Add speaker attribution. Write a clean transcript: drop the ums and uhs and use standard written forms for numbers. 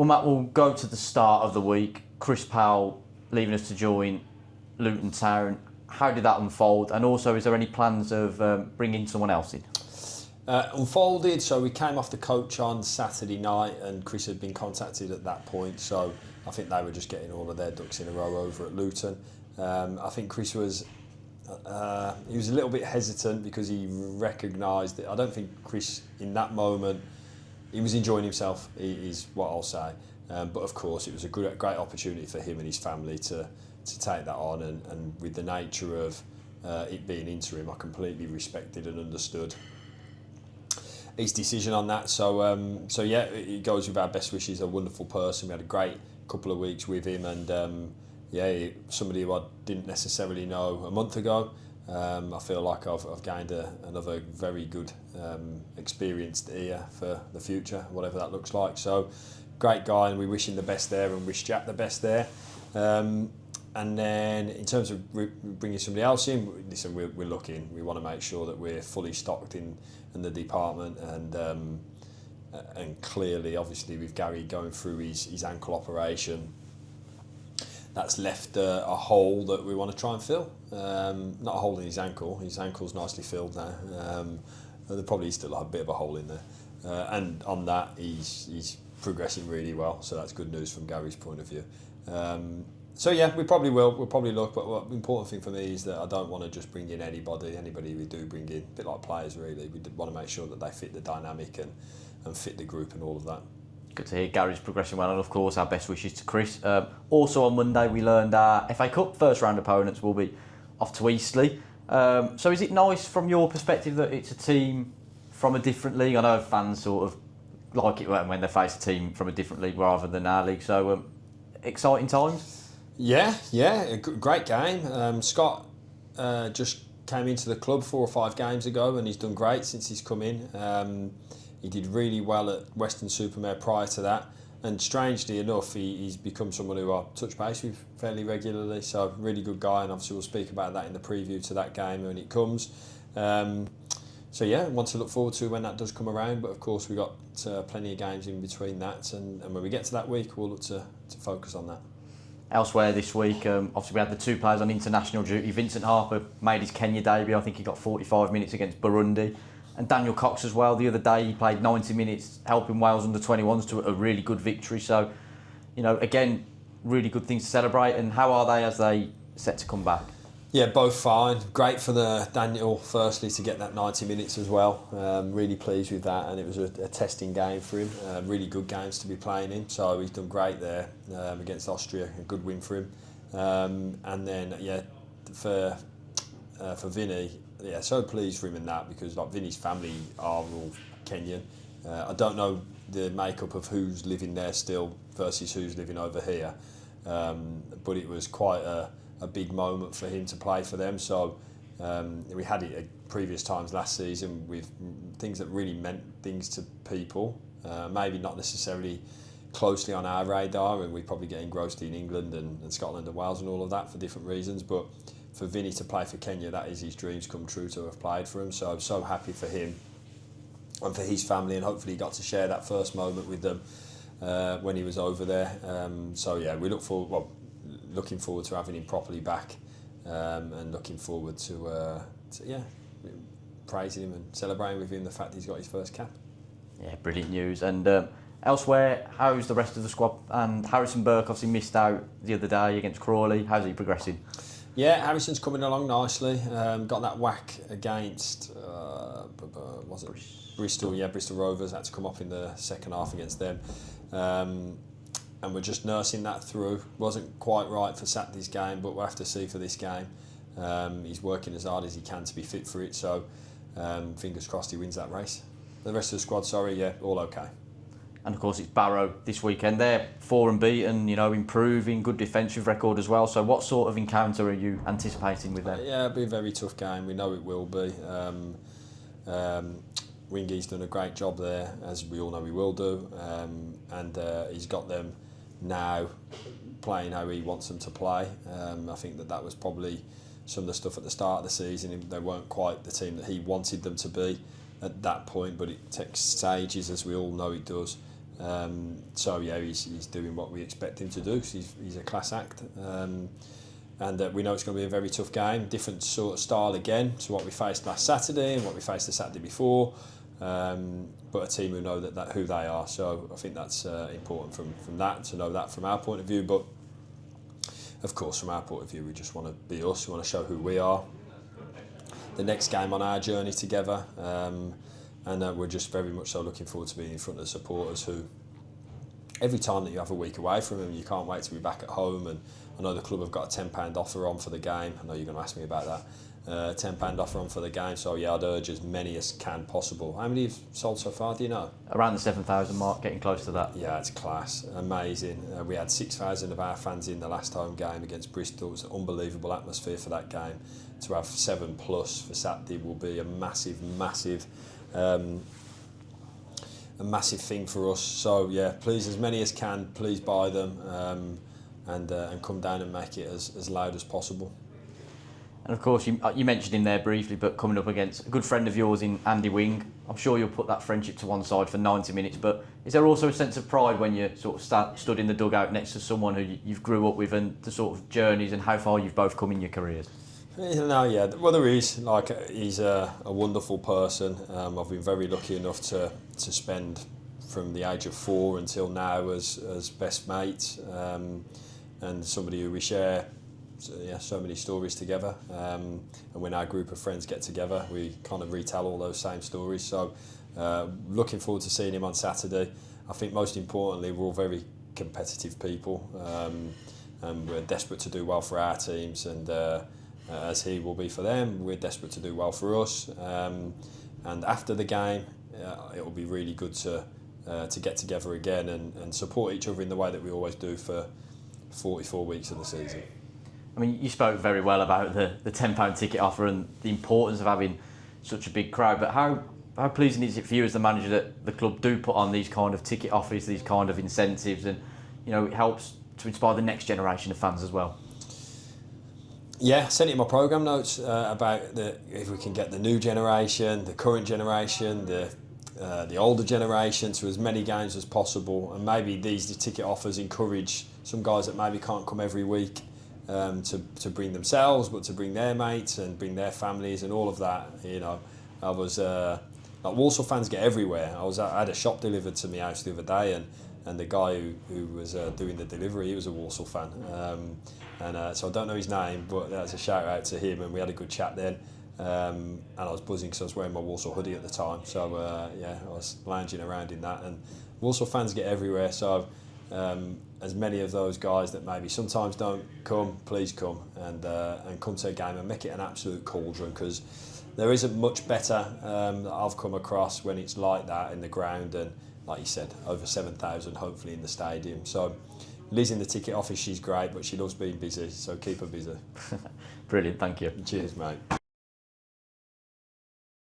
Speaker 1: Matt, we'll go to the start of the week. Chris Powell leaving us to join Luton Town. How did that unfold? And also, is there any plans of bringing someone else in?
Speaker 2: Unfolded, so we came off the coach on Saturday night and Chris had been contacted at that point, so I think they were just getting all of their ducks in a row over at Luton. I think Chris was he was a little bit hesitant because he recognised that. I don't think Chris in that moment, he was enjoying himself, is what I'll say, but of course it was a great opportunity for him and his family to take that on, and with the nature of it being interim, I completely respected and understood his decision on that. So yeah, it goes with our best wishes. A wonderful person. We had a great couple of weeks with him, and yeah, somebody who I didn't necessarily know a month ago. I feel like I've gained another very good experienced ear for the future, whatever that looks like. So great guy, and we wish him the best there, and wish Jack the best there. And then in terms of bringing somebody else in, listen, we're looking. We want to make sure that we're fully stocked in the department, and clearly, obviously, with Gary going through his ankle operation, that's left a hole that we want to try and fill. Not a hole in his ankle. His ankle's nicely filled now. There probably still a bit of a hole in there. And on that, he's progressing really well. So that's good news from Gary's point of view. So yeah, we probably will. We'll probably look. But the important thing for me is that I don't want to just bring in anybody. Anybody we do bring in, a bit like players really. We want to make sure that they fit the dynamic and fit the group and all of that.
Speaker 1: Good to hear Gary's progressing well, and of course our best wishes to Chris. Also on Monday we learned our FA Cup first round opponents will be off to Eastleigh. So is it nice from your perspective that it's a team from a different league? I know fans sort of like it when they face a team from a different league rather than our league. So exciting times.
Speaker 2: Yeah, a great game. Scott just came into the club 4 or 5 games ago, and he's done great since he's come in. He did really well at Western-super-Mare prior to that, and strangely enough, he's become someone who I touch base with fairly regularly. So really good guy, and obviously we'll speak about that in the preview to that game when it comes. So yeah, one to look forward to when that does come around. But of course, we've got plenty of games in between that, and when we get to that week, we'll look to focus on that.
Speaker 1: Elsewhere this week, obviously we had the 2 players on international duty. Vincent Harper made his Kenya debut. I think he got 45 minutes against Burundi. And Daniel Cox as well. The other day he played 90 minutes helping Wales under-21s to a really good victory. So, you know, again, really good things to celebrate. And how are they as they set to come back?
Speaker 2: Yeah, both fine. Great for Daniel, firstly, to get that 90 minutes as well. Really pleased with that, and it was a testing game for him. Really good games to be playing in, so he's done great there against Austria. A good win for him. And then, yeah, for Vinny, yeah, so pleased for him in that, because like Vinny's family are all Kenyan. I don't know the makeup of who's living there still versus who's living over here, but it was quite a big moment for him to play for them. So we had it at previous times last season with things that really meant things to people, maybe not necessarily closely on our radar, and we probably get engrossed in England and Scotland and Wales and all of that for different reasons. But for Vinny to play for Kenya, that is his dreams come true to have played for him. So I'm so happy for him and for his family, and hopefully he got to share that first moment with them when he was over there. So yeah, looking forward to having him properly back, and looking forward to praising him and celebrating with him the fact he's got his first cap.
Speaker 1: Yeah, brilliant news. And elsewhere, how's the rest of the squad? And Harrison Burke obviously missed out the other day against Crawley. How's he progressing?
Speaker 2: Yeah, Harrison's coming along nicely. Got that whack against was it Bristol? Yeah, Bristol Rovers. Had to come off in the second half against them. And we're just nursing that through. Wasn't quite right for Saturday's game, but we'll have to see for this game. He's working as hard as he can to be fit for it, so fingers crossed he wins that race. The rest of the squad, all okay.
Speaker 1: And of course it's Barrow this weekend. They're 4 unbeaten, improving, good defensive record as well. So what sort of encounter are you anticipating with them?
Speaker 2: Yeah, it'll be a very tough game. We know it will be. Wingy's done a great job there, as we all know he will do. And he's got them now playing how he wants them to play. I think that was probably some of the stuff at the start of the season. They weren't quite the team that he wanted them to be at that point, but it takes stages, as we all know it does. So yeah, he's doing what we expect him to do. He's a class act. And we know it's going to be a very tough game, different sort of style again to what we faced last Saturday and what we faced the Saturday before, but a team who know that who they are. So I think that's important from that, to know that from our point of view. But of course, from our point of view, we just want to be us. We want to show who we are. The next game on our journey together, and we're just very much so looking forward to being in front of the supporters who, every time that you have a week away from them, you can't wait to be back at home. And I know the club have got a £10 offer on for the game. I know you're going to ask me about that. £10 offer on for the game. So yeah, I'd urge as many as can possible. How many have sold so far? Do you know?
Speaker 1: Around the 7,000 mark, getting close to that.
Speaker 2: Yeah, it's class, amazing. We had 6,000 of our fans in the last home game against Bristol. It was an unbelievable atmosphere for that game. To have 7+ for Saturday will be a massive thing for us. So yeah, please, as many as can, please buy them, and come down and make it as loud as possible.
Speaker 1: And of course, you mentioned him there briefly, but coming up against a good friend of yours in Andy Wing, I'm sure you'll put that friendship to one side for 90 minutes, but is there also a sense of pride when you sort of stood in the dugout next to someone who you've grew up with, and the sort of journeys and how far you've both come in your careers?
Speaker 2: No, yeah, well, there is. Like, he's a wonderful person. I've been very lucky enough to spend from the age of 4 until now as best mates, and somebody who we share so many stories together. And when our group of friends get together, we kind of retell all those same stories. So looking forward to seeing him on Saturday. I think most importantly, we're all very competitive people, and we're desperate to do well for our teams, and as he will be for them, we're desperate to do well for us. And after the game, it will be really good to get together again and support each other in the way that we always do for 44 weeks of the season.
Speaker 1: I mean, you spoke very well about the £10 ticket offer and the importance of having such a big crowd, but how pleasing is it for you as the manager that the club do put on these kind of ticket offers, these kind of incentives, and it helps to inspire the next generation of fans as well?
Speaker 2: Yeah, I sent it in my programme notes about if we can get the new generation, the current generation, the older generation to as many games as possible, and maybe these ticket offers encourage some guys that maybe can't come every week to bring themselves, but to bring their mates and bring their families and all of that. I was like, Walsall fans get everywhere. I had a shop delivered to my house the other day, and the guy who was doing the delivery, he was a Walsall fan. So I don't know his name, but that's a shout out to him, and we had a good chat then. And I was buzzing because I was wearing my Walsall hoodie at the time. So yeah, I was lounging around in that. And Walsall fans get everywhere. So as many of those guys that maybe sometimes don't come, please come and come to a game and make it an absolute cauldron, because there isn't much better that I've come across when it's like that in the ground, and like you said, over 7,000 hopefully in the stadium. So Liz in the ticket office, she's great, but she loves being busy, so keep her busy.
Speaker 1: Brilliant, thank you.
Speaker 2: Cheers, mate.